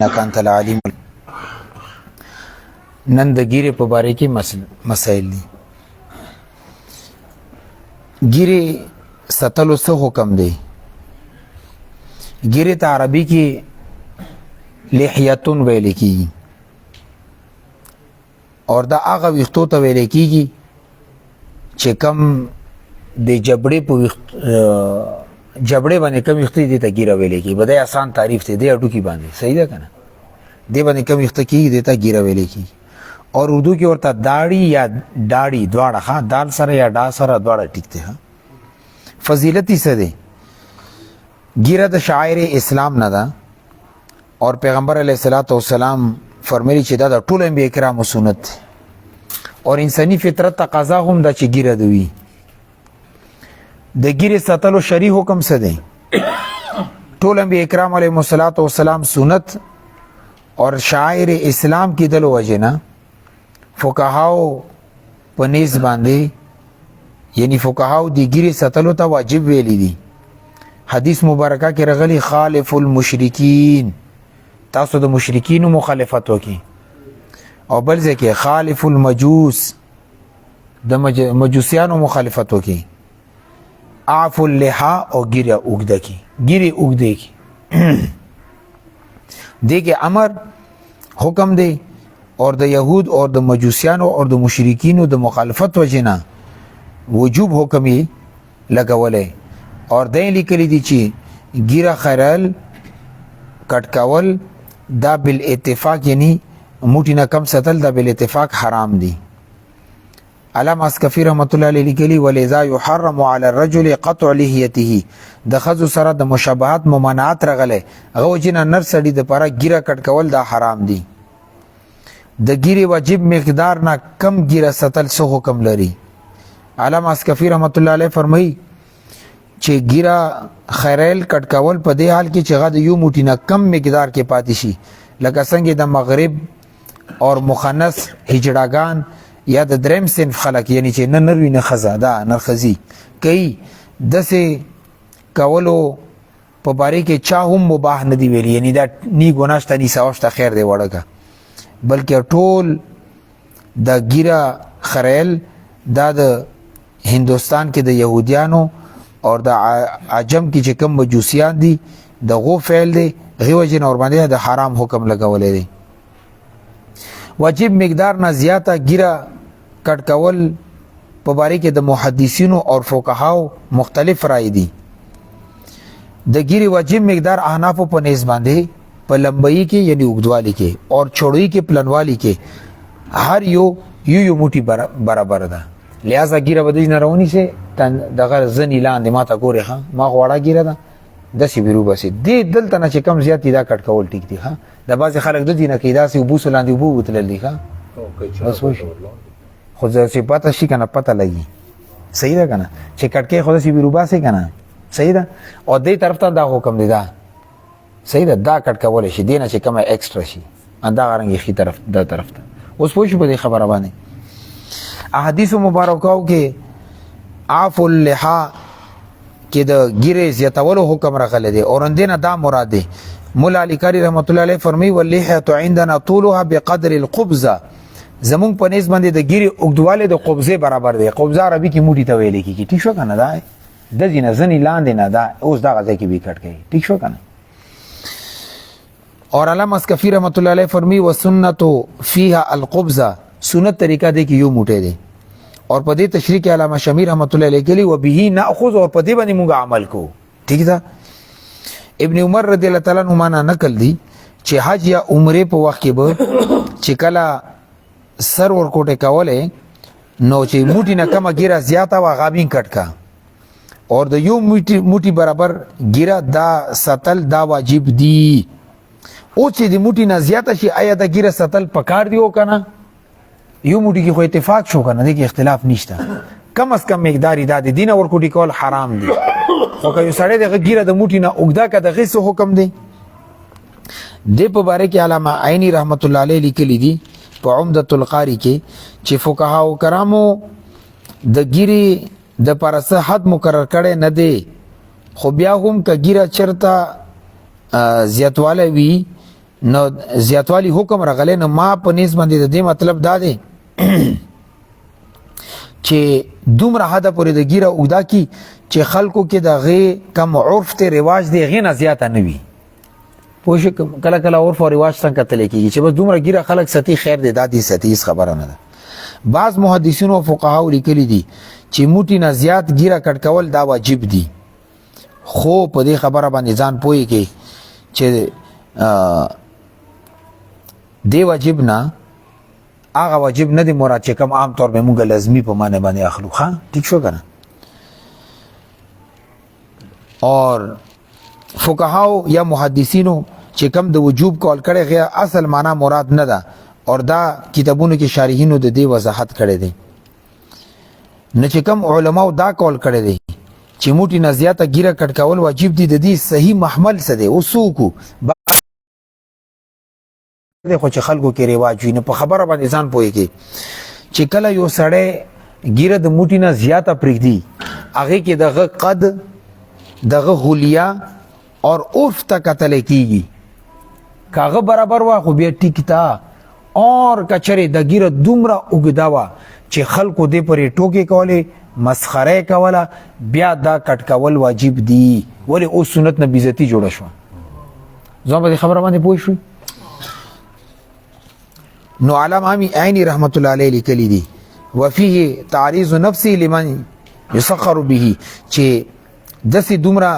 انت العلیم. نن د ګیرې په باره کې مسائل دي. ګیرې ساتلو څه حکم دی؟ ګیرې ته عربي کې لحیتون ویل کېږي اور دا هغه ویښتو ته ویل کېږي چې کم د جبړې په جبړې باندې کم ویښته دي ته ګیره ویل کېږي. بدای آسان تعریف دی دی اډو کې باندې صحیح ده که نه؟ دی باندې کم ویښته کېږي دی ته ګیره ویل کېږي. اور اردو کې ورته داړي یا ډاړي دواړه ها دال سره یا ډا سره دواړه ټیک دی. ها فضیلت یې څه دی؟ ګیره د شاعر اسلام نه ده اور پیغمبر علیه الصلاۃ والسلام فرمایي چې دا د ټولو انبیاء کرامو سنت دی اور انساني فطرت تقاضا هم ده چې ګیره دوي. د ګیرې ساتلو شرعي حکم څه دی؟ ټول انبیاء کرام علیهم الصلاۃ والسلام سنت اور شاعر اسلام کی دلو وجه نه فقهاو په نیز باندې یعنی فقهاو دی ګیرې ساتلو ته واجب ویلی دي. حدیث مبارکه کې راغلی خالف المشرکین، تاسو د مشرکینو مخالفت وکړي. او بل ځای کې خالف المجوس، د مجوسیانو مخالفت وکړي. عفو اللحا او ګیره اوږده کی ګیره اوږده کی دیکھے امر حکم دی اور د یهود اور د مجوسیانو اور د مشرکینو د مخالفت وجنا وجوب حکم یې لګولې اور دین لیکلی دي چې ګیره خیرل کټکول دا بل اتفاق یعنی موټی نه کم ستل دا بل اتفاق حرام دي. علامه اسکفی رحمت الله علیه لیکلی ولذا يحرم على الرجل قطع لحيته. د خزو سره د مشابهت ممانعت رغله هغه جن نر سړي د پاره ګیره کټکول دا حرام دي. د ګیره واجب مقدار نه کم ګیره ستل سو حکم لري. علامه اسکفی رحمت الله علیه فرمایي چې ګیره خیرل کټکول په دې حال کې چې غد یو موټی نه کم مقدار کې پاتې شي لکه څنګه د مغرب اور مخنث هجړاګان یا د دریم صنف خلک یعنی چې نه نروي نه خزا دا نرخزي کوي دسه کولو په باره کې چا هم مباح نه دی ویلی یعنی دا نی ګناشته نی ساوشته خیر دی وړکه بلکې ټول د ګیره خریل دا د هندوستان کې د يهوديانو اور د عجم کې چې کوم مجوسیان دي د غو فعل دی غو جن اور باندې د حرام حکم لګولې دی. واجب مقدار نه زیاته ګیره کټکول په باره کې د محدثینو اور فقهاو مختلف رائے دي. د ګیره واجب مقدار احناف په نسبت باندې په لمبئی کې یعنی اوږدوالی کې اور چوڑی کې پلنوالی کې هر یو موټی برابر ده. لہذا ګیره بدی نه رونی سه دغه زنی لاندې ماته ګوره ها ما غواړه ګیره ده دسی بیرو بسې دې دلته نه چې کم زیات دا کټکول ټیک دی. ها د بعض خلک د دینه کې داسې وبو سلاندې وبو وتللی ها بس وشي خو ځکه پته شي کنه پته لګي صحیح ده کنه چې کټکې خو دسی بیرو باسې کنه صحیح ده. او دې طرف ته دا حکم دی دا صحیح ده دا کټکول شي دینه چې کومه ایکسترا شي انده غرنګي خي طرف دا طرف ته اوس پوه شو په دې خبره باندې. احادیث مبارکاو کې عفو اللحا کې د ګیره زیاتولو حکم راغلی دی اور اندینه دا مراد دی. مولا علی کاری رحمت الله علیه فرمایي واللحیه عندنا طولها بقدر القبضه. زمون په نسبت باندې د ګیره اوږدواله د قبضه برابر دی. قبضه عربي کې موټی ته ویل کیږي ٹھیک شو کنه دا د دینه ځنی لاندې نه دا اوس دا غځي کې به کټ کوي ٹھیک شو کنه. اور علامه اسکفی رحمت الله علیه فرمایي وسنت فيها القبضه. سنت طریقه دی کې یو موټی دی اور په دې تشریح کې علامه شمیر رحمت الله علیه کلی و به ناخذ اور په دې باندې موږ عمل کو ٹھیک ده. ابن عمر رضی الله تعالی عنہ نقل دی چې حج یا عمره په وخت کې به چې کله سر ور کوټه کوله نو چې موټی نه کمه ګیره زیاته وا غابین کټکا اور د یو موټی برابر ګیره دا ساتل دا واجب دی. او چې د موټی نه زیاته شي آیا د ګیره ساتل پکار دیو کنه یو موټی کې خو اتفاق شو کنه دغه اختلاف نشته کم از کم مقدار دا د دینه ور کوټی کول حرام دی. خو که یو سړی د ګیره د موټی نه اوږده کا د غیسه حکم دی. د په باره کې علامه عینی رحمت الله علیه لیکلی دي په عمدۃ القاری کې چې فقها کرامو د ګیره د پرسه حد مقرر کړي نه دی خو بیا هم ک ګیره چرته زیاتواله وی نو زیاتوالی حکم راغلی نو ما په نسبت باندې د دې مطلب دا دی چې دومره حد پورې د ګیره اوږدا کی چې خلکو کې د غې کم عرف ته رواج دی غې نه زیاته نه وي پوه شو کله کله عرف او رواج څنګه کتلی کېږي چې بس دومره ګیره خلک ستی خیر دی دا دې ستی هېڅ خبره نه ده بعض محدثینو او فقهاو لیکلي دي چې موټي نه زیات ګیره کټ کول دا واجب دي خو په دې خبره باندې ځان پوهېږي چې دی واجب نه هغه واجب نه دی مراد چې کوم عام طور به موږ لازمي په معنی باندې اخلو ښه ټیک شو که نه اور فقهاو یا محدثینو چې کم د وجوب کول کړی غیر اصل معنا مراد نه ده اور دا کتابونو کې شارحینو د دې وضاحت کړی دی نه چې کم علماو دا کول کړی دی چې موټي نه زیاته ګیره کټ کول واجب دي د دې صحیح محمل څه دی اوس څوک خو چې خلکو کې رواج وي نو په خبره باندې ځان پوهېږي چې کله یو سړی ګیره د موټي نه زیاته پرېږدي هغې کې دغه قد دغه غلیه اور عرف ته کتلی کېږي که هغه برابر وه خو بیا ټیک ته اور کچرې د ګیره دومره اوږده وه چې خلکو دې پرې ټوکې کولې مسخره کوله بیا دا کټ کول واجب دي ولې اوس سنت نه بېزتي جوړه شوه ځان په دې خبره باندې پوه شوي نو علامه عینی رحمت الله علیه لیکلی دي وفيه تعریض نفسي لمن يسخر به چې داسې دومره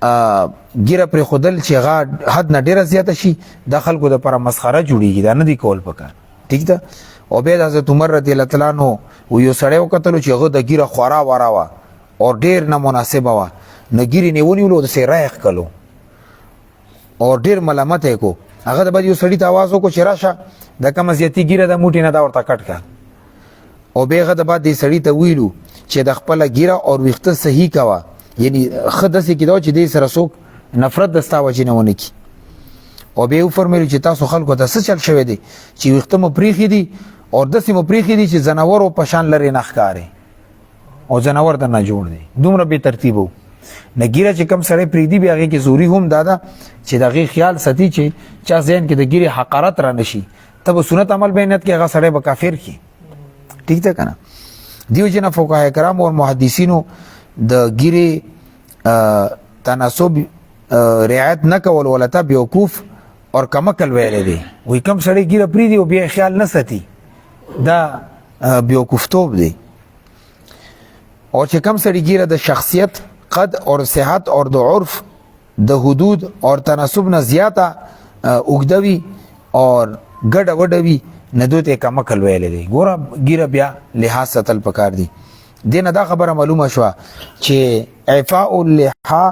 ګیره پرې ښودل چې هغه حد نه ډېره زیاته شي د خلکو دپاره مسخره جوړېږي دا نه دی کول پکار ټیک ده او بیا د حضرت عمر رضی الله تعالی عنه و یو سړی وکتلو چې هغه د ګیره خورا ورا وه او ډېر نامناسبه وه نو ګیرې یې ونیولو داسې رایح کړلو او ډېر ملامت یې کو هغه د بعد یو سړي ته اواز وکړو چې راشه د کومه زیاتي ګیره د موټي نه دا ورته کټ کړه او بیا هغه د بعد دې سړي ته ویلو چې د خپله ګیره او ویښته صحیح کوه یعنی ښه داسې کېده چې دې سره څوک نفرت د ستا وجې نه ونه کړي او بیا یې وفرمیلو چې تاسو خلکو ته څه چل شوی دی چې ویښته مو پرېښي دي او داسې مو پرېښي دي چې ځناورو په شان لرې نه ښکارې او ځناور درنه جوړ دی دومره بې ترتیبه و نه ګیره چې کم سړی پرېږدي بیا هغې کې زوري هم دا ده چې د هغې خیال ساتي چې چا ذهن کې د ګیرې حقارت را نه شي ته به سنت عمل به نیت کې هغه سړی به کافر کړي ټیک ده که نه دیو جنه فقهای کرام او محدثینو د ګیرې تناسب رعایت نه کول ولته بیوقوف اور کمکل ویلی دی وی کم سړی ګیره پرېږدي او بیا خیال نه ساتي دا بیوقوفتوب دی او چې کم سړی ګیره د شخصیت قد اور صحت اور د عرف د حدود اور تناسب نه زیاته اوږده وي اور ګډه وډه وي نه دوی ته کمکل ویلی دی ګوره ګیره بیا لحاظ ساتل پکار دی دې نه دا خبره معلومه شوه چې اعفاء اللحا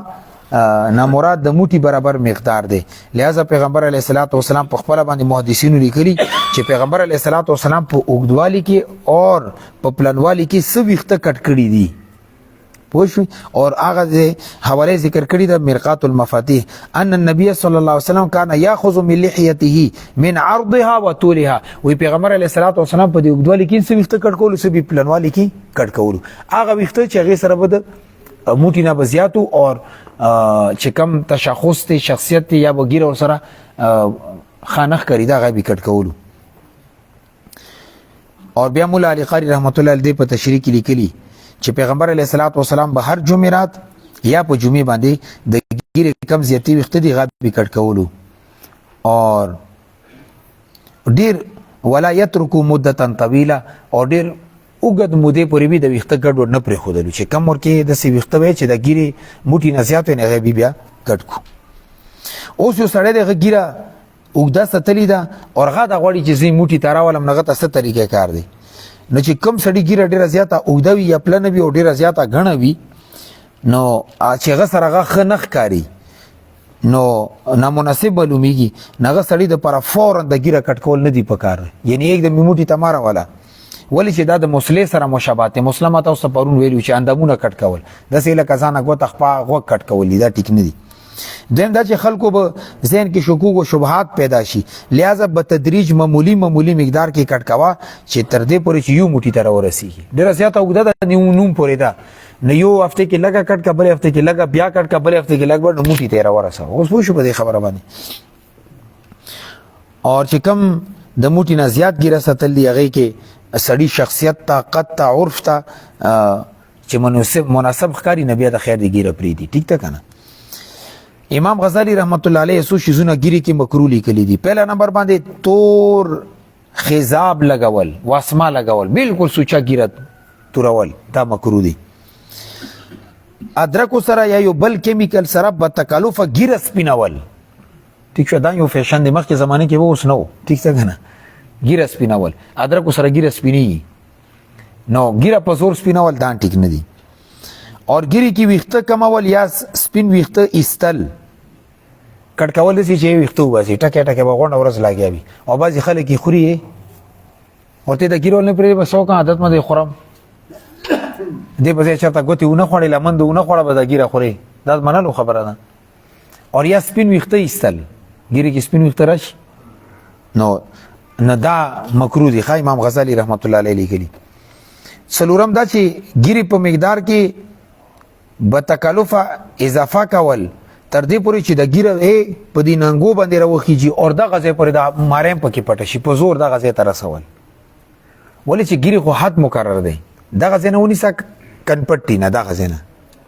نه مراد د موټي برابر مقدار دی لہذا پیغمبر علیه الصلاۃ والسلام په خپله باندې محدثینو لیکلي چې پیغمبر علیه الصلاۃ والسلام په اوږدوالي کې اور په پلنوالي کې څه ویښته کټ کړي دي پوه شوي اور هغه حواله ذکر کړي د مرقات المفاتيح ان النبي صلی الله علیه وسلم کان یاخذ من لحیته من عرضها وطولها وی پیغمبر علیه الصلاۃ والسلام په دې اوږدوالي کې څه ویښته کټ کولو څه په پلنوالي کې کټ کولو هغه ویښته چې هغې سره به د موټي نه به زیاتو اور چې کم تشخص دی شخصیت دی یا به ګیره ورسره ښه نه ښکاري دا هغه به کټ کولو اور بیا مولا علی قاری رحمت الله علیه په تشریح کې لیکلي چې پیغمبر علیه الصلاۃ والسلام به هر جمعرات یا په جمعې باندې د ګیرې کم زیاتې ویښته دي هغه به کټ کولو اور ډېر ولا یترکو مدتا طویله او ډېر اوږد مودې پورې به د ویښته ګډوډ نه پرېښودلو چې کم ور کې داسې ویښته وی چې د ګیرې موټي نه زیات وي نه هغه بیا کټ کړو اوس یو سړی د هغه ګیره اوږده ساتلې ده او هغه دا غواړي چې زه یې موټي ته راولم هغه ته څه طریقې کار دی نو چې کم سړي ګیره ډېره زیاته اوږده وي یا پلنه وي او ډېره زیاته ګڼه وي نو چې هغه سره هغه ښه نه ښکاري نو نامناسب معلومیږي نو هغه سړي دپاره فورا د ګیره کټ کول نه دي پکار یعنې ایکدم یې موټي ته مه راوله ولی چې دا د مسلې سره مشابهت دی مسله ما تاسو ته پرون ویلي چې اندامونه کټ کول داسې لکه ځانه ګوته خپه غوږ کټ کول دي دا ټیک نه دي دویم دا چې خلکو به ذهن کې شکوک و شبهات پیدا شي لہذا به تدریج معمولی مقدار کې کټ کوه چې تر دې پورې چې یو موټي ته راورسېږي ډېره زیاته اوږده ده نوم پورې ده نه یو هفته کې لږه کټ که بلې هفته کې لږه بیا کټ که بلې هفته کې لږ نو موټي ته یې راورسوه اوس پوه شو په دې خبره باندې اور چې کم د موټي نه زیات ګیره ساتل دی هغې کې سړي شخصیت ته قد ته عرف ته چې مناسب ښکاري نه بیا د خیر د ګیره پرېږدي. ټیک ده که نه. امام غزالی رحمت الله علیه څو شیزونه ګیرې کې مکروه لیکلي دي. پهلا نمبر باندې تور خضاب لګول، واسما لګول، بالکل سوچا ګیره تورول، دا مکروه دي. ادرکو سره یا یو بل کیمیکل سره بتکلفه ګیره سپینول. ټیک شو، دا یو فیشن دی، مخکې زمانه کې به اوس نه و. ټیک ده که نه. ګیره سپینول، ادرکو سره ګیره سپینېږي نو ګیره په زور سپینول دا ټیک نه دي. اور ګیرې کې ویښته کمول یا سپین ویښته ایستل، کټ کول داسې چې ویښته وباسي، ټکې ټکې به غونډه ورځ لګیا وي. او بعضې خلک یې خوري یې ورته د ګیرول نه پرېږدي، بس وکړه عادت مه دی خورم، دې په ځای چېرته ګوتې ونه خوړې لمن دې ونه خوړه به دا ګیره خورې، دا منلو خبره ده. اور یا سپین ویښته ایستل، ګیرې کې سپین ویښته راشي نو نه دا مکروه دي. ښه امام غزالی رحمت الله علیه لیکلي. څلورم دا چې ګیرې په مقدار کې بتکلفه اضافه کول تر دې پورې چې د ګیره په دې ننګو باندې راوخیږي او دغه ځای پورې د ماریم پکې پټه شي، په زور دغه ځای ته رسول. ولې چې ګیرې خو حد مقرر دی، دغه ځای نه ونیسه کنپټي نه، دغه ځای نه.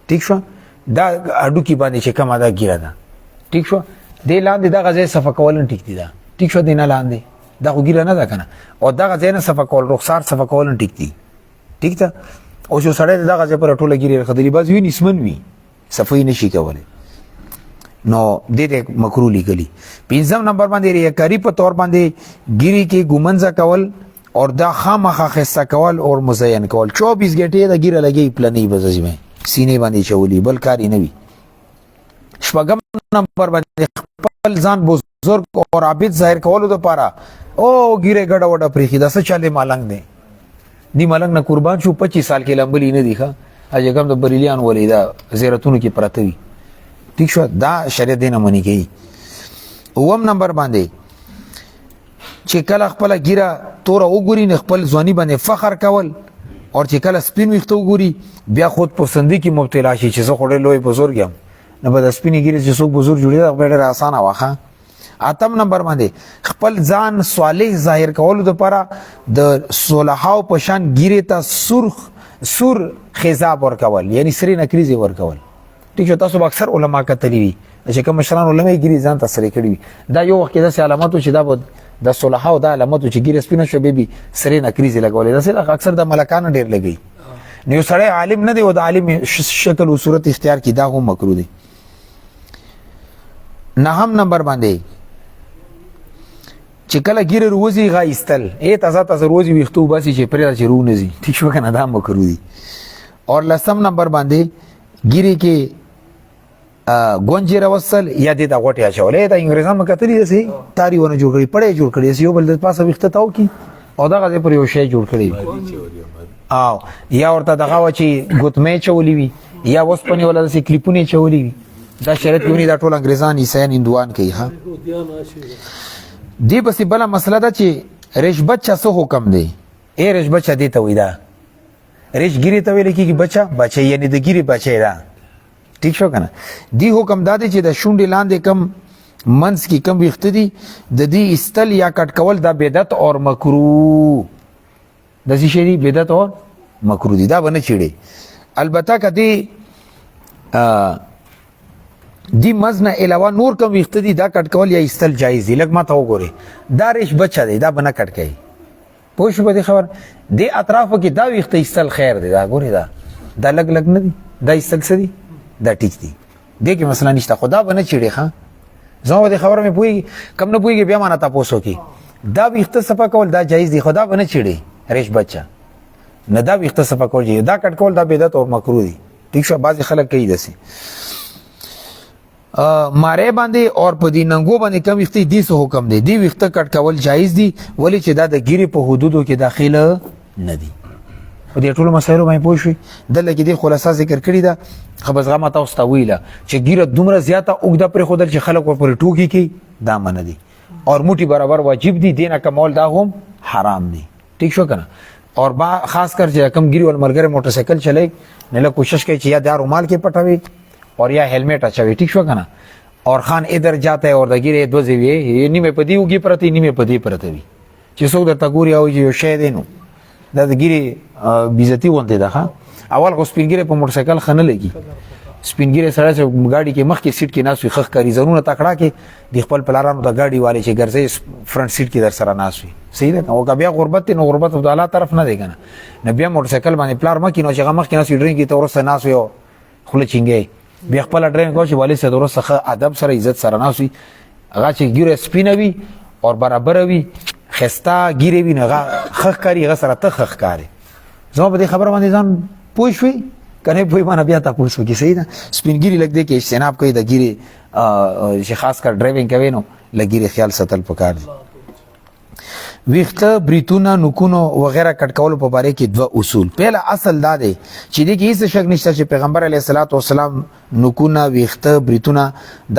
ټیک شو، دا هډوکي باندې چې کومه دا ګیره ده. ټیک شو، دې لاندې دغه ځای صفا کول هم ټیک دي. دا ټیک شو، دې نه لاندې دا خو ګیره نه ده که نه. او دغه ځای نه صفا کول، رخسار صفا کول هم ټیک دي. ټیک ده. اوس یو سړی دغه ځای پورې ټوله ګیرې راښدلي، بعض وي نسمن وي، صفایي نه شي کولی، نو دې ته مکروه لیکلي. پنځم نمبر باندې ریاکاري په طور باندې ګیرې کې ګومنځه کول اور دا خامخا ښایسته کول اور مزین کول. 24 ګنټې د ګیره لګي پلنې بزځي مې سینې باندې چولی، بل کار یې نه وي. شپږم نمبر باندې خپل ځان بزرګ اور عابد ظاهر کولو دپاره او ګیره ګډه وډه پرېښي، دا څه چلې مالنګ دی. دی ملنګ نه قربان شو، 25 سال کې لمبلي نه دي. ښه اجه کم د بریلیان ولې دا زیارتونو کې پراته وي. ټیک شو، دا شریعت دی نه منې کوي. اووم نمبر باندې چې کله خپله ګیره توره وګوري نه خپل ځواني باندې فخر کول، اور چې کله سپین ویښته وګوري بیا خود پسندي کې مبتلا شي چې زه خو ډېر لوی بزرګ یم. نه به د سپینې ګیرې چې څوک بزرګ جوړېږي هغه ډېره اسانه وه. اتم نمبر باندې خپل ځان صالح ظاهر کولو دپاره د صلحاو په شان ګیرې ته سور خضاب ورکول، یعنی سرې نکریزې ورکول. ټیک شو، تاسو به اکثر علما کتلي وي چې کوم مشران علما یې ګیرې ځان ته سرې کړي وي. دا یو وخت کې داسې علامات و چې دا به د صلحاو دا علامات و چې ګیره سپینه شوه بیا سرې نکریزې لګولې. داسې اکثر د ملکانو ډېر لګوي. نو یو سړی عالم نه دی او د عالم شکل و صورت اختیار کړي، دا هم مکروه دی. نهم نمبر باندې چې کله ګیره روزي غا ایستل، تازه تازه روزي ویښته وباسي چې پرې چې رو نه ځي. ټیک شو که نه، دا مکروه دي. اور لسم نمبر باندې ګیرې کې ګونجې راوستل یا دې ته غوټې اچول. دا انګریزان مې کتلي داسې تاري ونه جوړ کړي، پړی جوړ کړي، یو بل د پاسه ویښته تاو کړي او دغه ځای پورې یو شی جوړ کړی او یا ورته دغه وه چې ګوتمې چولي وي یا اوسپنې والا داسې کلیپونه چولي وي. دا شریعت کې ونی دا ټول انګریزان عیسایان هندوان کوي. ها دې پسې بله مسله ده چې ریش بچه څه حکم دی. ریش بچه دې ته وایي، دا ریش ګیرې ته ویل کېږي بچه یعنی د ګیرې بچی ده. ټیک شو که نه. دی حکم دا دی چې د شونډې لاندې کم منځ کې کم ویښته دي د دې ایستل یا کټ کول دا بدعت اور مکروه. داسې شی دی بدعت اور مکروه دي، دا به نه چیړې. البته که دی مز نه علاوه نور کم ویښته دي دا کټ کول یا ایستل جایز دي. لږ ما ته وګورئ، دا ریش بچه دی، دا به نه کټ کوي. پوه شو په دې خبر؟ دې اطرافو کې دا ویښته ایستل خیر دی. دا ګورئ، دا لږ لږ نه دي، دا ایستل څه دي، دا ټیک دي. دې کې مسله نشته، خو دا به نه چیړې. ښه زما په دې خبره مې پوهېږي، کم نه پوهېږي بیا مانه تپوس وکړي. دا ویښته صفا کول دا جایز دي، خو دا به نه چیړې ریش بچه نه. دا ویښته صفا کول جایز، دا کټ کول دا بدعت اور مکروه دي. ټیک شو، بعضې خلک کوي داسې مارے باندې اور په دې ننګو باندې کم ویښته دې څه حکم دی. دې ویښته کټ کول جایز دي، ولې چې دا د ګیرې په حدودو کې داخله نه دي. په دې ټولو مسایلو باندې پوه شوي. دلته کې دې خلاصه ذکر کړې ده. خو بس هغه ما تاسو ته ویله چې ګیره دومره زیاته اوږده پرېښودل چې خلک ورپورې ټوکې کوي، دا منه دي. اور موټي برابر واجب دي، دې نه کمول دا هم حرام دي. ټیک شو که نه. اور خاص کر چې کم ګیري ول ملګری موټر سایکل چلای نه، کوشش کوي چې یا دا رومال کې پټوي اور یا هیلمټ اچوي. ټیک شو که نه. और खान इधर जाता है और د ګیرې دوه زیوی نیمه په دی وګي پرتی نیمه په دی پرته وي چې څوک درته ګوري او یو شی دی نو دا د ګیرې بیزتی ونته ده اول خو سپینګیره په موټر سایکل خنه لګي سپینګیره سره چې ګاډي کې مخ کې سیټ کې ناس وي خخ کاری زرونه تکړه کې د خپل پلارانو د ګاډي والے چې ګرځي فرنٹ سیټ کې در سره ناس وي صحیح ده او بیا غربت نو غربت د الله طرف نه دی کنه نبي موټر سایکل باندې پلار مخ کې نو چې مخ کې ناس ډرینګ کې تورسته ناس وي خله چنګي بیا خپل ډرینګ کوي والي سره ورسره ادب سره عزت سره ناس وي هغه چې ګیره سپینوي او برابر وي خستا ګیره وي نه خخ کاری هغه سره ته خخ کاری زه په دې خبره باندې ځان پوه شوي کنه پوی باندې بیا تاسو کې صحیح ده سپینګری لګ دې کې اجتناب کوي د ګیره چې خاص کر ډرایوینګ کوي نو لګیره خیال ساتل پکار دي ویخته بریتونه نکونو وغیرہ کټ کول په باره کې دوه اصول پهلا اصل دا دی چې دې کې هیڅ شک نشته چې پیغمبر علیه الصلاۃ والسلام نکونه ویخته بریتونه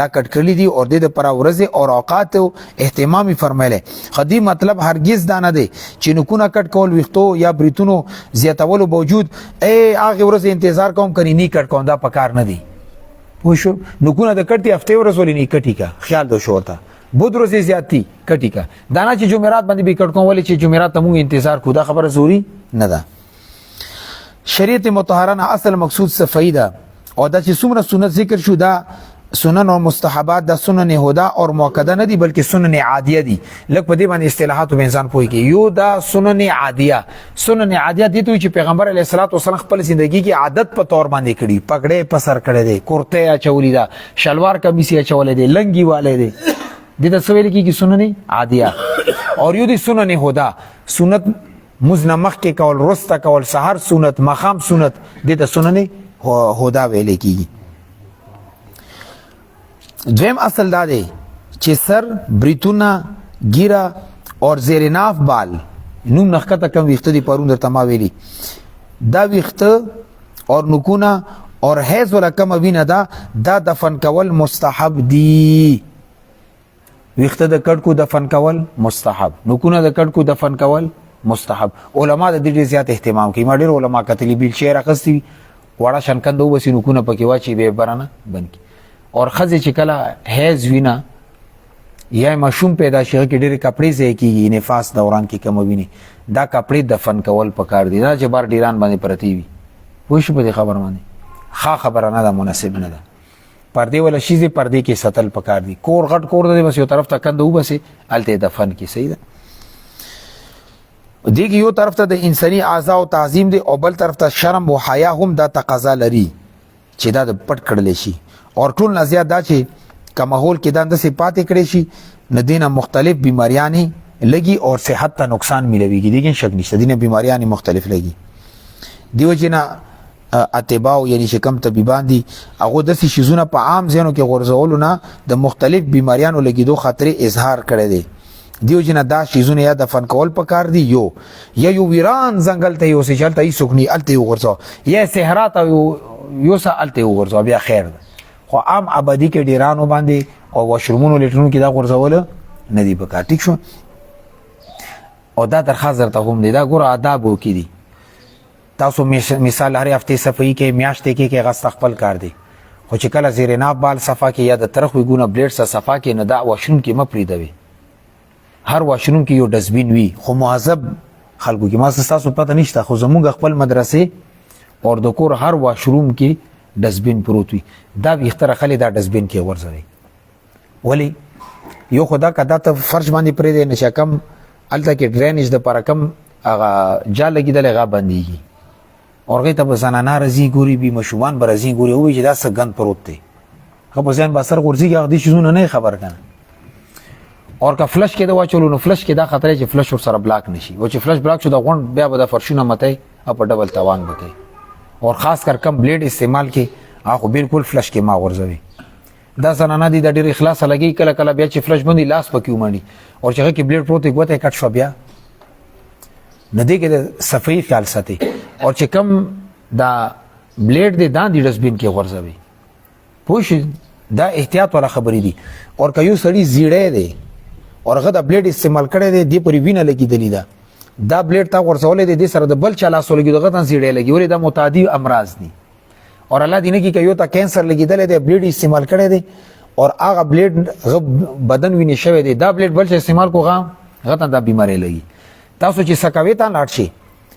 دا کټ کړی دي او د پر ورځ او اوقات اهتمامي فرمایله خدي مطلب هرگز دا نه دی چې نکونه کټ کول ویختو یا بریتونو زیاتولو باوجود هغه ورځ انتظار کوم کني نه کټ کوم دا پکار نه دی پوه شو نکونه د کټي هفته ورځ ولې نه کټی کا خیال دو شو ته بود روزي زیاتی کټی کا دانا چې جمعرات باندې به کټ کوم ولې چې جمعرات ته موږ انتظار کو دا خبره ضروری نه ده شریعت مطهره اصل مقصود څه فائدہ او دا چې څومره سنت ذکر شو دا سنن او مستحبات د سنن هدا او مؤکده نه دي بلکې سنن عادیه دي لکه په دې باندې اصطلاحات به انسان پوي کې یو دا سنن عادیه دي چې پیغمبر علیه الصلاۃ والسلام خپل ژوندۍ کې عادت په تور باندې کړي پګړې په سر کړي دي کورته اچولې دا شلوار کمیسي اچولې دي لنګي والے دي د تسویل کی سنن عادیه اور یو دي سنن هدا سنت مزنمخ کې کول رستا کول سحر سنت مخام سنت د سنن هدا ویل کیږي دویم اصل دا دی چې سر بریتونه ګیره اور زیر ناف بال نوم نخکته کم ویخته دی پرون در تما ویلی دا ویخته اور نکونه اور حیض ولا کم وینه دا دفن کول مستحب دی ویخته د کټ کو دفن کول مستحب نکونه د کټ کو دفن کول مستحب علما د دې زیات اهتمام کوي ما ډیر علما کتلی بیل شعر اخستی وړه شنکندو بس نکونه پکې واچي به برانه بنکی اور خزه چې کله حیض وینا یا مشوم پیدا شي کې ډېر کپڑے ځای کیږي نفاس دوران کې کم ویني دا کپڑے دفن کول پکار دي دا چې بار ډیران باندې پرتی وي پوښ په دې خبر باندې ښه خبره نه ده مناسب نه ده پردې ولا شیزه پردې کې ستل پکار دي کور غټ کور دی بس یو طرف ته کندو بس الته دفن کې صحیح ده دیګ یو طرف ته د انساني اعضاء او تعظیم دی او بل طرف ته شرم او حیا هم دا تقاضا لري چې دا پټ کړل شي اور ټول نه زیات دا چې کمهول کې دانده سي پاتې کړي شي ندینه مختلف بیماریاں لګي اور صحت ته نقصان ملويږي لیکن شک نشته دینه بیماریاں مختلف لګي دیو جنا اتباو یعنی چې کم طبيبان دي هغه د شیزونه په عام ځینو کې غورځولونه د مختلف بیماریاں لګیدو خطر اظهار کړي دي دیو جنا دا شیزونه یا دفن کول پکار دي یو ویران ځنګل ته یو څه چلته ای سکني الته ورځو یا صحرا ته یو څه الته ورځو بیا خیر ده خو عام آبادی کې ډیرانو باندې او واشرومونو لیټرونو کې دا غورځول نه دی پکار ټیک شو او دا درخواست درته هم دی دا ګور آداب وکړي دي تاسو مثال هر هفته صفائی کې میاشتې کې غست خپل کار دی خو چې کله زیر ناب بال صفا کې یا د طرف وګونه بلیډ سره صفا کې نه دا واشروم کې مپری دی هر واشروم کې یو ډسبین وي خو مهذب خلکو کې ما تاسو پته نشته خو زموږ خپل مدرسې اور د کور هر واشروم کې ډسبین پروت وي دا ویختره خلی دا ډسبین کې ورځي ولی یو خدا کدا ته فرش باندې پرې دی نشه کم الته کې ډرینیج د پر کم هغه جا لګیدل غا بنديږي اورغه ته زنانه رزي ګوري بي مشومان برزي ګوري او چې دا سګند پروت دی خو ځان بسر غورځي هغه دي شونه نه خبر کنه اور کا فلش کې دا واچولو نو فلش کې دا خطر چې فلش ور سره بلاک نشي او چې فلش بلاک شو دا غون بیا به د فرشونه مته په ډبل توان وکي اور خاص کر کم بلیډ استعمال کې هغه بالکل فلش کې ما ورځوي دا زنانه دي د ډېر اخلاص لګي کله کله بیا چې فلش باندې لاس پکې ومني او چې کې بلیډ پروت غوته کټ شو بیا ندی کې صفائی خیال ساتي او چې کم دا بلیډ دي دا د ډسبین کې ورځوي پوښ دا احتیاط ولا خبرې دي اور کيو سړی زیړې دي اور هغه د بلیډ استعمال کړي دي د پوری وینه لګیدلی دا بلیډ تا ورسولې دي سره د بل چلا سولګي دغه تن زیړې لګي ولې دا متعدی امراض دي اور الله دینه کې کيو تا کینسر لګیدل دي بلیډ استعمال کړي دي اور هغه بلیډ بدن ویني شوی دی دا بلیډ بل څه استعمال کو غته دا بیماری لګي تاسو چې سکوي تا لاړ شي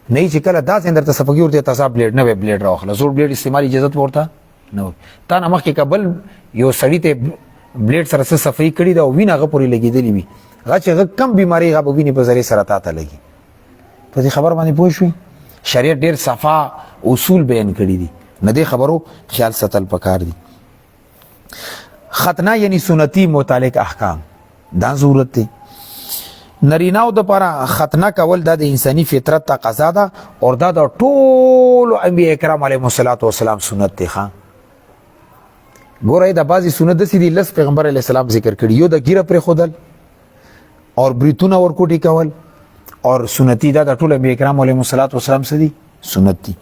نه چې کله دا څنګه ته صفګي ورته تاسو بلیډ نه بلیډ راوخله زوړ بلیډ استعمال اجازه ورته نه تا نمخ کې قبل یو سړی ته بلیډ سره صفای کړی دا وینه غ پوری لګیدلی وي هغه چې کم بیماری غ ویني په ذریعہ سره تا ته لګي په دې خبر باندې پوه شئ شریعت ډیر صفا اصول بیان کړی دي نه دې خبرو خیال ساتل پکار دي ختنه یعنی سنتی متعلق احکام دا ضرورت دی نریناو د لپاره ختنه کول د انساني فطرت تقاضا ده او دا د ټول انبیاء کرام علیهم الصلوات والسلام سنت دی ښا ګورئ دا بعضی سنت د سیدی لس پیغمبر علیه السلام ذکر کړي یو د ګیره پر خودل اور بریتونه ورکوټی کول اور سنتی دا د ټول انبیاء کرام علیهم الصلوات والسلام سدي سنت دی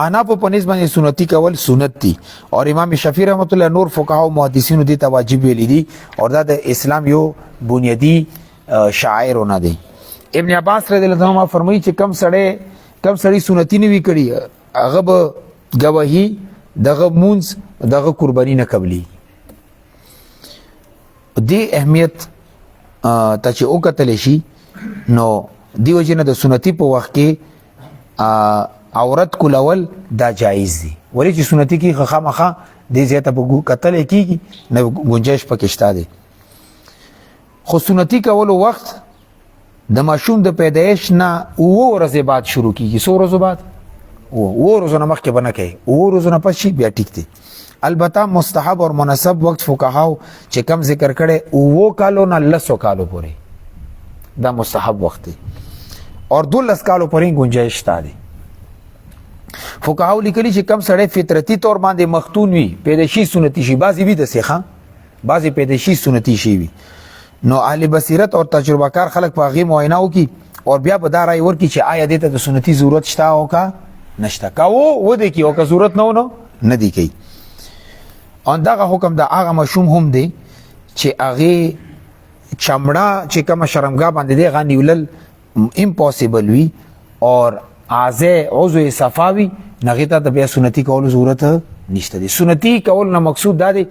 انا په پنځ باندې سنتی کول سنت دي اور امام شافعی رحمت الله نور فقها او محدثینو دي ته واجب ویلي دي اور دا د اسلام یو بنیادی شاعرونه دي ابن عباس رضی الله عنه فرمایي چې کم سړی سنتی نه وی کړی هغه به گواهی دغه مونږ دغه قربانی نه قبلي دی اهمیت ته چې او کتل شي نو دیو جن د سنتی په وخت کې عورت کولول دا جایز دي ولی چې سنتی کې خامخا دې زیاته په قتل کېږي نه گنجائش پکې شته دي خو سنتی کولو وخت د ماشوم د پیدایش نه او ورځې بعد شروع کیږي څو ورځې بعد او ورځې نه مخکې بنه کوي او ورځې نه پس بیا ټیک دي البته مستحب اور مناسب وقت فقهاو چې کم ذکر کړي او کالو نه لسو کالو پورې دا مستحب وخت دی اور 12 کالو پورې گنجائش شته دي فقهاو لیکلي چې کم سړی فطرتي طور باندې مختون وي پیدایشي سنتي شي بعضی وي د سیخه بعضی پیدایشي سنتي شي وي نو اهل بصیرت اور تجربه کار خلک په غي معاینه وکي اور بیا به دا رائے ورکي چې آیا دته د سنتي ضرورت شته او کا نشته کا و دې کی او کا ضرورت نه دی کی ان دا حکم دا هغه مشوم هم دی چې هغه چمړه چې کوم شرمګا باندې دی غنیولل امپوسیبل وي اور ازه عضو صفاوی نغه ته د بیا سنتي کول ضرورت نشته دي سنتي کول نه مقصود دا دی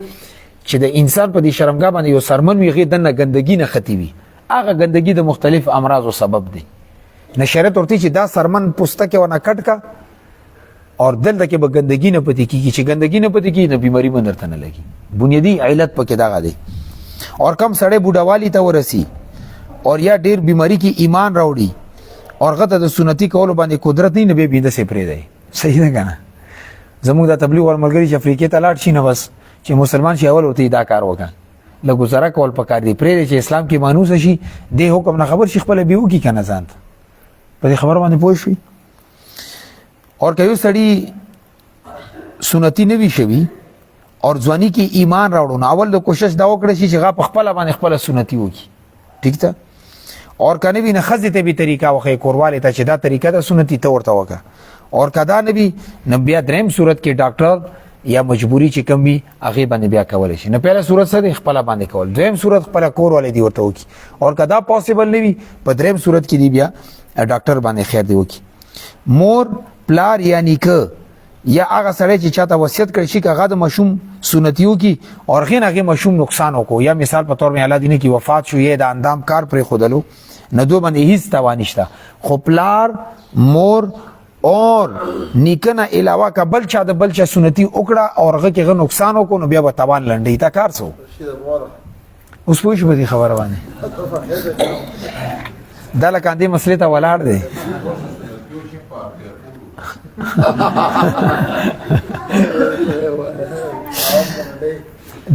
چې د انسان په دې شرمګا باندې یو سرمن وي غي دنه ګندګي نه ختی وي هغه ګندګي د مختلف امراض او سبب دي نشریت ورته چې دا سرمن پوسټه کې ونه کټ کا اور دلته کې به ګندګي نه پتی کیږي چې ګندګي نه پتی کیږي نو بیماری باندې نه لګي بنیادی علت پکې دا غدي اور کم سړی بوډاوالی ته ورسی اور یا ډیر بیماری کې ایمان راوړي اور غته د سنتي کول باندې قدرت نه به بينده سي پرې دی صحیح نه کنه زموږ د تبلیغ ور ملګری چې افریقې ته لاړ شي نه بس چې مسلمان شي اول ورته دا کار وکړه له گزاره کول پکار دی پرې چې اسلام کې مانوس شي د حکم نه خبر شي خپل بیو کی کنه ځان په خبر باندې پوه شي اور کيو سړی سنتي نه وی شوی اور ځواني کې ایمان راوړو اول د کوشش دا وکړي چې غا په خپل باندې خپل سنتي وکي ٹھیک ده اور کنه بھی نه خزه ته به طریقہ وخه کورواله ته چې دا طریقہ د سنتي ته ورته وکا اور کدا نبی نبی دریم صورت کې ډاکټر یا مجبوری چې کم وي هغه باندې بیا کول شي نه پیله صورت سره خپل باندې کول دریم صورت خپل کورواله دی ورته وکي اور کدا پوسیبل نه وي په دریم صورت کې دی بیا ډاکټر باندې خیر دی وکي مور پلار یعنی ک یا هغه سره چې چاته وصیت کړی شي هغه د مشوم سنتیو کی اور غین هغه مشوم نقصان وکړو یا مثال په تور الله دینه کی وفات شو یې د اندام کار پر خودلو نه دو باندې هیڅ توانشته خو پلار مور اور نیکنه علاوه کا بل چا د بل چا سنتي وکړه اور هغه کې نقصان وکړو نو بیا به توان لنډی تا کار سو اوس پوه شو به خبره باندې دا لکه دې مسلې ته ولاړ دی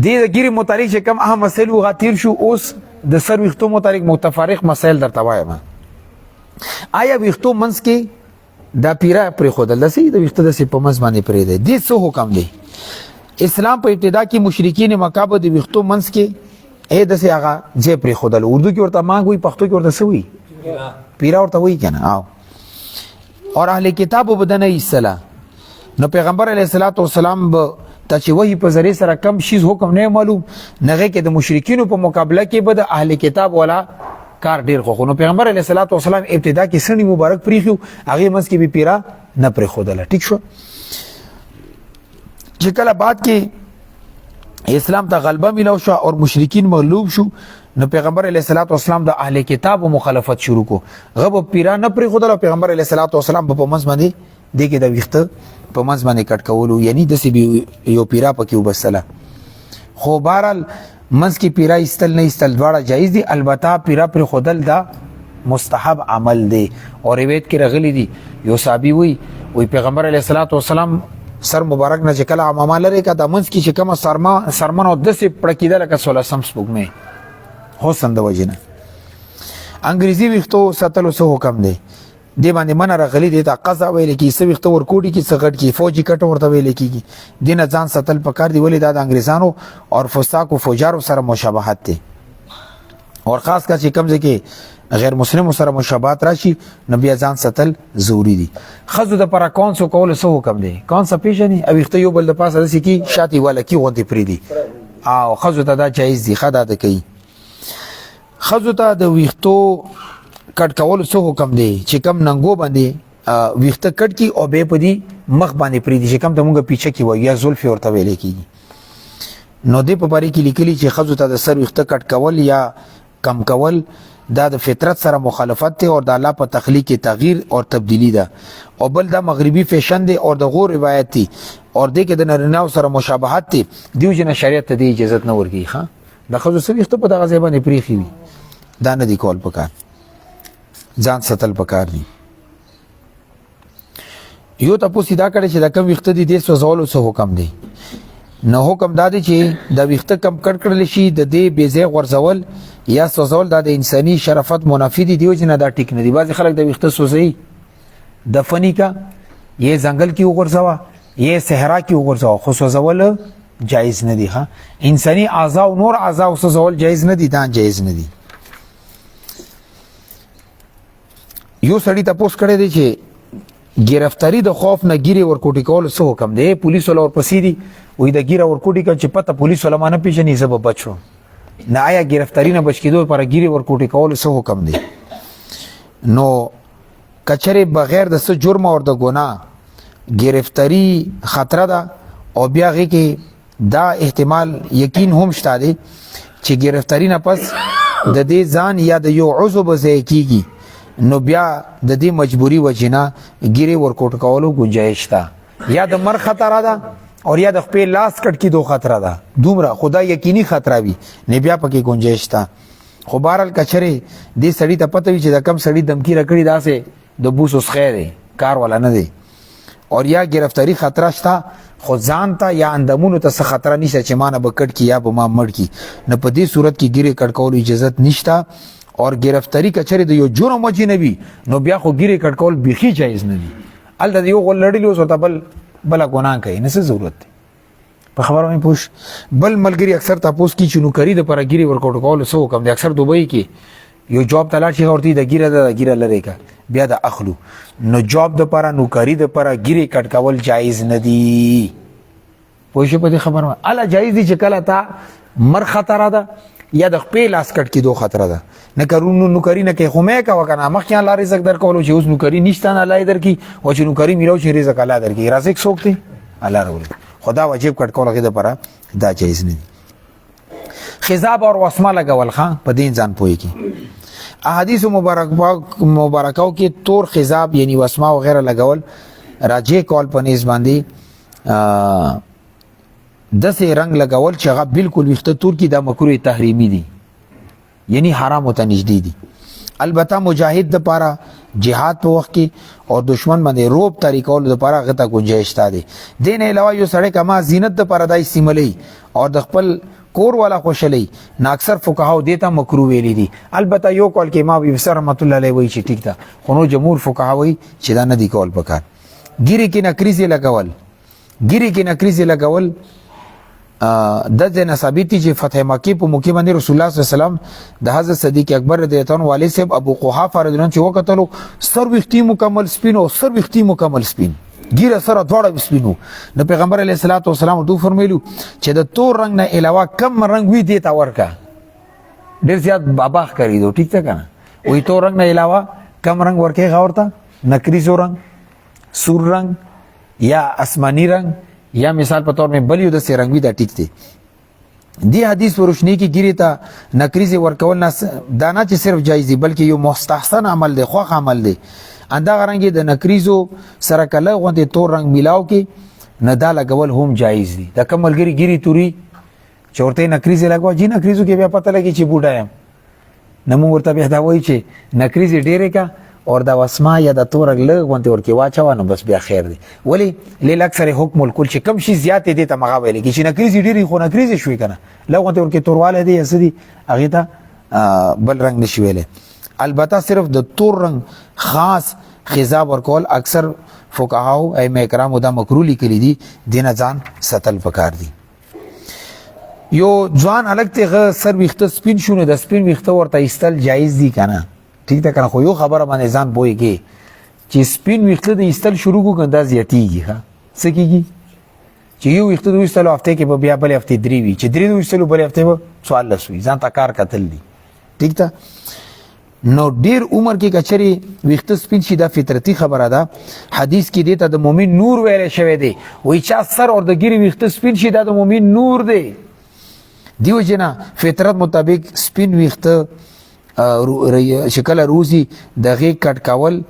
دې ګيري متعلق چې کوم اهم مسائل وغاتیر شو اوس د سر وختو متعلق متفارق مسائل درته وایم آیا وختو منس کې دا پیرا پر خودل دسي د وخت د سي په منس باندې پرې دی د څه حکم دی اسلام په ابتدا کې مشرکین مکه په د وختو منس کې اې د سي هغه جې پر خودل اردو کې ورته مانګ وي پښتو کې ورته سوي پیرا ورته وي کنه او اور اهل کتاب بدنه السلام نو پیغمبر علیه الصلاۃ والسلام ته چې وਹੀ په ذریعہ سره کم شیز حکم نه معلوم نغه کې د مشرکین په مقابله کې به د اهل کتاب والا کار ډیر خو نو پیغمبر علیه الصلاۃ والسلام ابتدا کې سنی مبارک پریخو هغه مس کې به پیرا نه پرې خودله ټیک شو چې کله بعد کې اسلام ته غلبه ملو شو او مشرکین مغلوب شو، نو پیغمبر علیه الصلاۃ والسلام د اهل کتاب مخالفت شروع کو. غو پیران نه پری خدای پیغمبر علیه الصلاۃ والسلام په منځ باندې دغه د ویخته په منځ باندې کټ کولو، یعنی د سی یو پیرا پکې وبسله. خو بهرال منځ کې پیرا استل نه استل دواړه جایز دي، البته پیرا پر خودل دا مستحب عمل دی. او روایت کې راغلی دی یو صحابي وی پیغمبر علیه الصلاۃ والسلام سر مبارک نه چې کله عمامه لري کا د منځ کې چې کومه سرمن او د سي پړکیدل کا 16 سم سپوږمۍ حسن د وجنه. انګریزي ویختو ساتلو سو حکم دی، دی باندې من راغلی دی ته قضا ویل کی سو ویختو ورکوټي کی سغټ کی فوجي کټ ورته ویل کیږي. دینه ځان ساتل پکار دی ولې د انګریزانو او فساق او فجار سره مشابهت دي، او خاص کا چې کمزې کې غیر مسلم سره مشابهت راشي نبی ځان ساتل ضروری دي. خزو د پر کون سو کول سو حکم دی، کون څه پیژني او ویختو یو بل د پاسه رسي کی شاتی والا کی غونډي پری دي او خزو ته دا جایز دي. خدا د کوي خزو ته د ویختو کټ کول سو حکم دی چې کم ننګو باندې ویخته کټ کی او به پدی مخ باندې پری دي چې کم ته مونږه پیچه کی وای یا زلف ورته ویل کیږي. نو دې په باره کې لیکلي چې خزو ته د سر ویخته کټ کول یا کم کول دا د فطرت سره مخالفت ته او د الله په تخلیق تغییر او تبدیلی ده، او بل دا مغربي فیشن دی او د غور روایت دی او د کې د نریناو سره مشابهت دی. دیو جن شریعت ته دی اجازه نه ورګي. ها د خزو سر ویخته په دغه ځای باندې پریخي وي دا نه دی کول پکار، ځان ستل پکار دي. یو تاسو دا کړی چې د کم وخت دي د سوزولو څه حکم دی؟ نو حکم دا دی چې د وخت کم کړ کړل شي د دې بیزه غرزول یا سوزول د انساني شرافت منافی دي، دیو جن دا ټیک نه دی. بعض خلک د وخت سوزي دفنی کا یہ ځنګل کې وغورځوا یہ صحرا کې وغورځوا، خو سوزول جایز نه دی. ها انساني اعضاء او نور اعضاء سوزول جایز نه دي، دا جایز نه دي. یو سړی تاسو کړی دی چې گرفتاری د خوف نه ګیره ورکوټی کول څه حکم دی؟ پولیس ولا ورپسې دي وې د ګیره ورکوټی کول چې پته پولیس ولا مانه پیژنې زب بچو نه آیا گرفتاری نه بچ کېدو پر ګیره ورکوټی کول څه حکم دی؟ نو کچره بغیر د څه جرم او د ګناه گرفتاری خطر ده، او بیا غي کې دا احتمال یقین هم شته دی چې گرفتاری نه پس د دې ځان یا د یو عضو بځای کیږي، نو بیا د دې مجبوری وجینا ګیره ورکوټ کولو گنجائش ده، یا د مر خطر ده او یا د خپل لاس کټ کی دو خطر ده، دومره خدا یقیني خطر وي نه بیا پکې گنجائش ده. خو بهرال کچره دې سړی ته پته وي چې د کم سړی دمکی رکړی داسې د بوس اوس خیر کار ولا نه دی، او یا گرفتاری خطر شته خو ځان ته یا اندامونو ته څه خطر نشته چې مانه بکټ کی یا به ما مړ کی، نه په دې صورت کې ګیره کټ کولو اجازه نشته. اور گرفتاری کچره د یو جرم وجې نه وي نو بیا خو ګیره کټ کول بیخي جایز نه دي. الته یو غول لړلی اوس ورته بل ګناه کوي، نه څه ضرورت دی په خبره مې پوښ. بل ملګری اکثر تاسو کی چونو کری د پر ګیره ورکوټ کول سو کم دی. اکثر دوبۍ کې یو جاب تلاش شي ورته د ګیره لری کا بیا د اخلو، نو جاب د پر نو کری د پر ګیره کټ کول جایز نه دی. پوښ په دې خبره الا جایز دي چې کله تا مر خطر ده یا د خپل لاس کټ کې دو خطر ده، نه کرونو نو کری نه کې خو مې کا وکنه مخ یا الله رزق در کولو چې اوس نو کری نشته نه الله در کی او چې نو کری میرو چې رزق الله در کی رزق سوکته الله رول خدا واجب کټ کول کې د پر دا جایز نه دي. خضاب اور وسمه لګول خان په دین ځان پوي کی احادیث مبارکاو کې تور خضاب یعنی وسمه او غیره لګول راجه کول پنيز باندې دسه رنگ لګول چې هغه بالکل وخته تور کی دا مکروه تحریمی دي، یعنی حرام او تنجدی دي. البته مجاهد د پاره جهاد په وخت کې او دشمن باندې روب طریقو د پاره غته گنجائش دي. دین علاوه یو سړی کما زینت د پاره دای سیملی او د خپل کور والا خوشلی نا اکثر فقهاو دیتا مکروه ویلی دي. البته یو کول کې ما وی رحمت الله علیه وی چې ټیک ده، خو نو جمهور فقهاوی چې دا نه دی کول پکار. ګیری کې نکریزه لګول، ګیری کې نکریزه لګول د دې ثابتي چې فتح مکی په موقع باندې رسول الله صلی الله علیه وسلم د حضرت صدیق اکبر رضی الله عنه والد صاحب ابو قحافه رضی الله عنه چې وکتلو سر وختي مکمل سپینو، سر وختي مکمل سپین، ګیره سره دواړه سپینو. نو پیغمبر علیه الصلاۃ والسلام دوی فرمایلو چې د تور رنگ نه علاوه کم رنگ وی دی تا ورکا ډیر زیات بابا کوي دو ٹھیک ده کنه، وې تور رنگ نه علاوه کم رنگ ورکه غورتا نکریزو رنگ، سور رنگ یا آسمانی رنگ یا مثال په تور میں بلیو د سرنګوي دا ټیک دی. دی حدیث په روشنی کې ګیری ته نکریز ورکول نه دانا چې صرف جایز دی بلکې یو مستحسن عمل دی خوښ عمل دی انده غرانګي د نکریزو سره کله غوندې تور رنگ ملاو کې نه دا لګول هم جایز دی د کملګری ګیری توري چورته نکریز لګوا جی نکریزو کې بیا پته لګي چې بوډا یم نمو ورته بیا دا وایي چې نکریز ډېرې کا اور دا وسما یا د تور رنگ لګ غوندې ورکې واچو نو بس بیا خیر دی ولی لیل اکثر حکم الکل چې کم شي زیات دي ته مغا ویل کی چې نکریز ډېرې خو نکریز شوي کنه لګ غوندې ورکې تورواله دی اسدي هغه ته بل رنگ نشي ویلې البته صرف د تور رنگ خاص خضاب ورکول اکثر فقهاو ائمه کرام دا مکروه لیکلي دي دینه ځان ستل پکار دي یو ځوان الګ ته سر ویخته سپین شونه د سپین ویخته ورته ایستل جایز دي کنه ٹھیک ده کنه خو یو خبره باندې ځان پويږي چې سپین ویخته د ایستل شروع کو کنده زیاتیږي ها سکیږي چې یو ویخته د ایستلو هفته کې بیا بل هفته درې وی چې درې د ایستلو بل هفته به سوال لسوي ځان تا کار قتل دي ٹھیک ده نو ډیر عمر کې کچري ویخته سپین شي دا فطرتي خبره ده حدیث کې دیته د مؤمن نور ویل شوی دی وای چا سر اور د ګری ویخته سپین شي دا د مؤمن نور دی دیو جنا فطرت مطابق سپین ویخته شکل روزي دغه کټ کول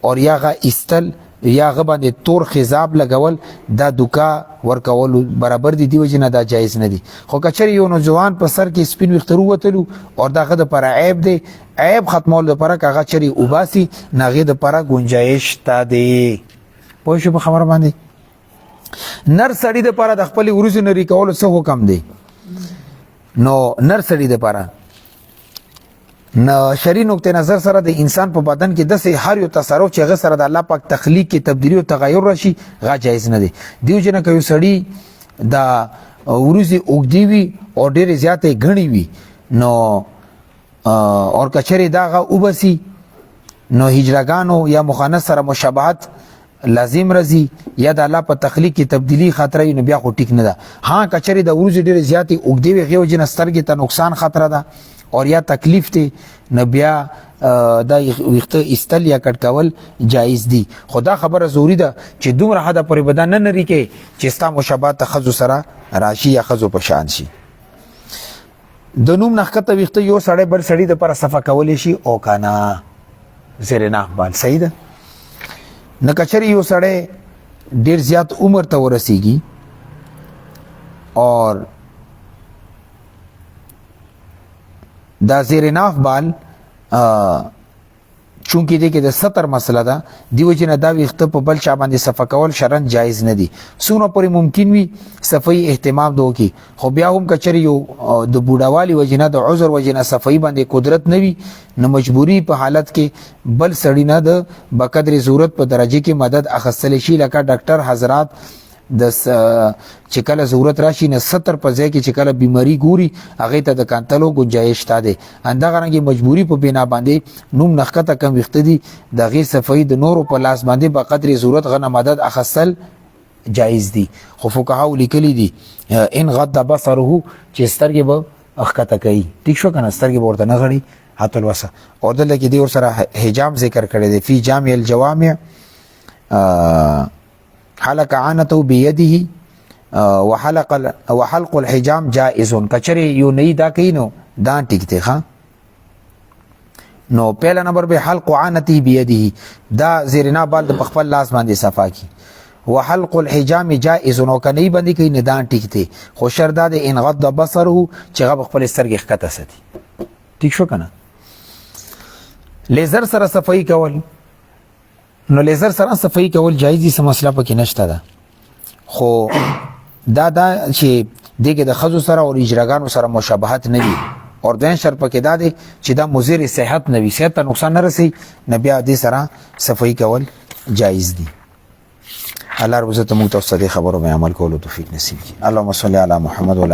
اور یا غا استل یا غ باندې تور خضاب لګول دا دوکا ورکول برابر دي دیو جنا دا جایز نه دي خو کچری یو نوجوان په سر کې سپین وخترو وتلو اور داغه د پر عیب دی عیب ختمول لپاره کاغه چری وباسي ناغه د پر گنجائش تا دی پوه شو په خبر باندې نر سړی د پر د خپل ورځ نری کول څه حکم دی نو نر سړی د پر نو شری نقطه نظر سره د انسان په بدن کې د هر یو تصرف چې غ سره د الله پاک تخلیق کې تبدیلی او تغیر راشي غا جایز نه دی دیو جن کوي سړی دا ورزي اوګدیوي او ډېر زیاتې غنی وي نو اور کچری دا غا وبسي نو هجرګانو یا مخانث سره مشابهت لازم رزي یا د الله په تخلیق کې تبدیلی خطر نه بیا خو ټیک نه ده ها کچری د ورزي ډېر زیاتې اوګدیوي غو جن سترګې ته نقصان خطر ده اور یا تکلیف ته نبیا دا وخت استل یا کټ کول جایز دي خدا خبره ضروری ده چې دومره حدا پر بدن نه نری کې چې ستا مشابهت تخذ سره راشي یا خذو په شان شي د نوم نخته وخت یو سړی بل سړی د پر صفه کول شي او کانا زیر نه بال صحیح ده نه کچری یو سړی ډیر زیات عمر ته ورسیږي اور دا زیر ناف بال چونکی دی کې د ستر مسله ده دیو جن دا وخت په بل چا باندې صفه کول شرن جایز نه دي سونه پورې ممکن وي صفای اهتمام دو کی خو بیا هم کچری یو د بوډاوالي وجنه د عذر وجنه صفای باندې قدرت نه وي نو مجبوری په حالت کې بل سړی نه د بقدر ضرورت په درجه کې مدد اخستل شي لکه ډاکټر حضرات د چکل ضرورت راشي نه 70 په ځای کې چکل بیماری ګوري هغه ته د کانتلو گنجائش تا ده اندغه رنګي مجبوری په بنا باندې نوم نخته کم وخت دي د غیر صفای د نورو په لاس باندې په قدر ضرورت غنه مدد اخصل جایز دي خو فقهاو لیکلي دي ان غض بصره چې سترګې به اخته کوي ټیک شو کنه سترګې ورته نه غړي حتی الوسه او دلته کې دی ور سره حجام ذکر کړی دی فی جامع الجوامع حلق عنته بيده وحلق الحجام جائز کچری یو نه دا کینو دا ټیک دی ها نو پہلا نمبر به حلق عنته بيده دا زیرنا بال د خپل لاس باندې صفا کی وحلق الحجام جائز نو کني باندې کین دا ټیک دی خو شرط د ان غض بصره چې غ خپل سترګې ښکته ساتي ټیک شو کنه لیزر سره صفائی کول نو لیزر سره صفائی کول جایز دي سم مسله پکې نشته ده خو دا چې دغه د خزو سره او اجراګانو سره مشابهت نه وي اور دین شرط پکې دا دي چې دا مضر صحت نه وي صحت ته نقصان نه رسي نبي دې سره صفائی کول جایز دي الله رب عزت موږ ته خبرو مې عمل کولو توفیق نصیب کړي اللهم صل علی محمد